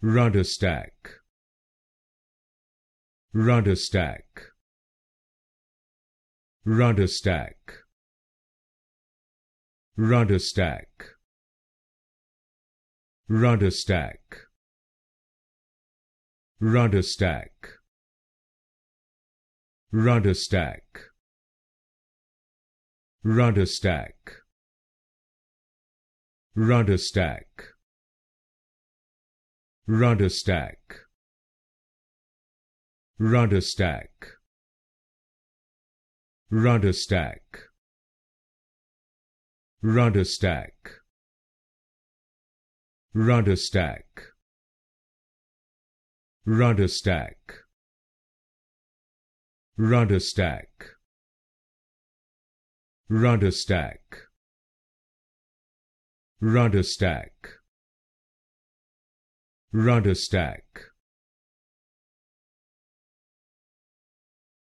RudderStack, RudderStack, RudderStack, RudderStack, RudderStack, RudderStack, RudderStack, RudderStack, RudderStack, RudderStack, RudderStack, RudderStack, RudderStack, RudderStack, RudderStack, RudderStack, RudderStack, RudderStack, RudderStack,